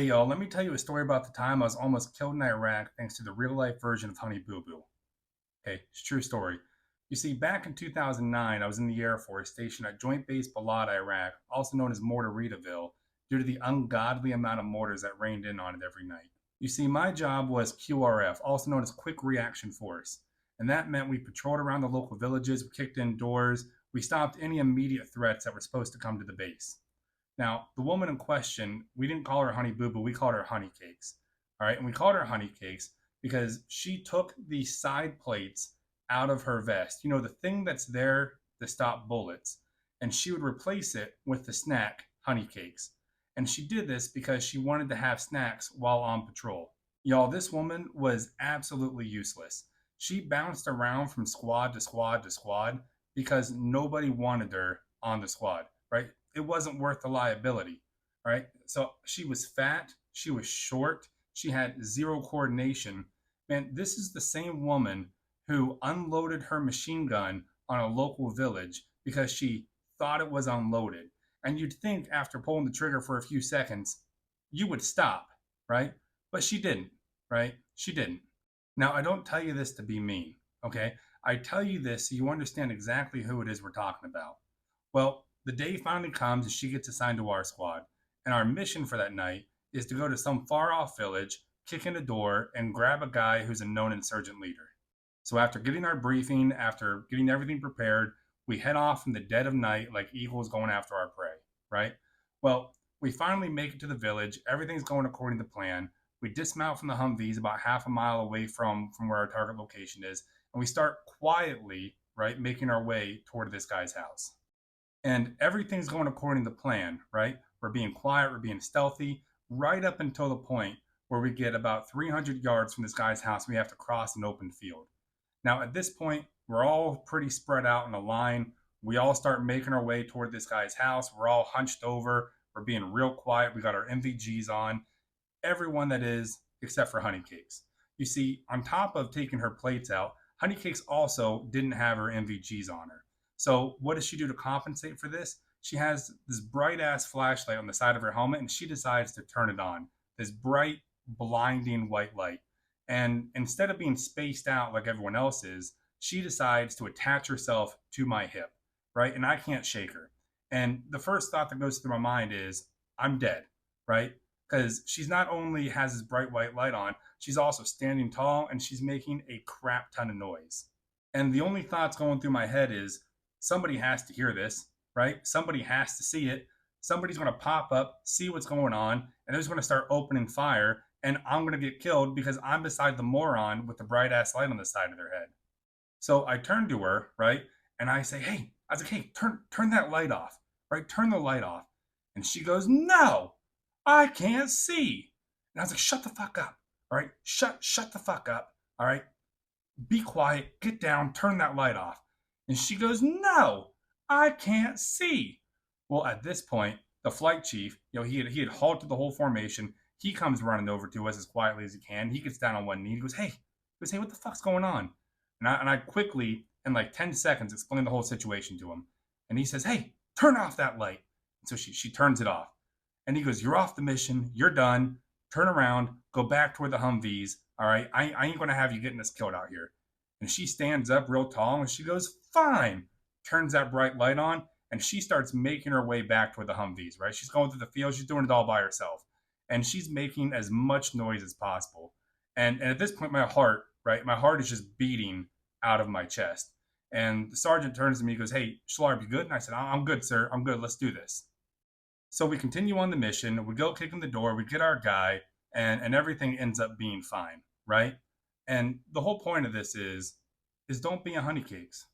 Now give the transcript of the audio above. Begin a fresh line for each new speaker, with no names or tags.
Hey y'all, let me tell you a story about the time I was almost killed in Iraq thanks to the real life version of Honey Boo Boo. Okay, it's a true story. You see, back in 2009, I was in the Air Force stationed at Joint Base Balad, Iraq, also known as Mortaritaville, due to the ungodly amount of mortars that rained in on it every night. You see, my job was QRF, also known as Quick Reaction Force, and that meant we patrolled around the local villages, we kicked in doors, we stopped any immediate threats that were supposed to come to the base. Now, the woman in question, we didn't call her Honey Boo Boo, we called her Honey Cakes. All right, and we called her Honey Cakes because she took the side plates out of her vest. You know, the thing that's there to stop bullets. And she would replace it with the snack, Honey Cakes. And she did this because she wanted to have snacks while on patrol. Y'all, this woman was absolutely useless. She bounced around from squad to squad to squad because nobody wanted her on the squad, right? It wasn't worth the liability, right? So she was fat, she was short, she had zero coordination. Man, this is the same woman who unloaded her machine gun on a local village because she thought it was unloaded. And you'd think after pulling the trigger for a few seconds, you would stop, right? But she didn't, right? She didn't. Now, I don't tell you this to be mean, okay? I tell you this so you understand exactly who it is we're talking about. Well, the day finally comes and she gets assigned to our squad. And our mission for that night is to go to some far off village, kick in a door, and grab a guy who's a known insurgent leader. So after getting our briefing, after getting everything prepared, we head off in the dead of night like eagles going after our prey, right? Well, we finally make it to the village. Everything's going according to plan. We dismount from the Humvees about half a mile away from where our target location is, and we start quietly, right, making our way toward this guy's house. And everything's going according to plan, right? We're being quiet, we're being stealthy, right up until the point where we get about 300 yards from this guy's house. We have to cross an open field. Now, at this point, we're all pretty spread out in a line. We all start making our way toward this guy's house. We're all hunched over. We're being real quiet. We got our MVGs on. Everyone that is, except for Honey Cakes. You see, on top of taking her plates out, Honey Cakes also didn't have her MVGs on her. So, what does she do to compensate for this? She has this bright ass flashlight on the side of her helmet and she decides to turn it on. This bright, blinding white light. And instead of being spaced out like everyone else is, she decides to attach herself to my hip, right? And I can't shake her. And the first thought that goes through my mind is, I'm dead, right? Because she's not only has this bright white light on, she's also standing tall and she's making a crap ton of noise. And the only thoughts going through my head is, somebody has to hear this, right? Somebody has to see it. Somebody's going to pop up, see what's going on, and they're just going to start opening fire. And I'm going to get killed because I'm beside the moron with the bright ass light on the side of their head. So I turn to her, right? And I say, hey, I was like, hey, turn that light off, right? Turn the light off. And she goes, no, I can't see. And I was like, shut the fuck up. All right. Shut the fuck up. All right. Be quiet, get down, turn that light off. And she goes, no, I can't see. Well, at this point, the flight chief, he had halted the whole formation. He comes running over to us as quietly as he can. He gets down on one knee. He goes, hey, what the fuck's going on? And I quickly, in like 10 seconds, explain the whole situation to him. And he says, hey, turn off that light. And so she turns it off. And he goes, you're off the mission. You're done. Turn around. Go back toward the Humvees. All right. I ain't going to have you getting us killed out here. And she stands up real tall and she goes, fine. Turns that bright light on and she starts making her way back toward the Humvees, right? She's going through the field. She's doing it all by herself. And she's making as much noise as possible. And at this point, my heart, right? My heart is just beating out of my chest. And the sergeant turns to me and goes, hey, Schlarb, you good? And I said, I'm good, sir. I'm good. Let's do this. So we continue on the mission. We go kick in the door. We get our guy, and everything ends up being fine, right? And the whole point of this is don't be a Honey Cakes,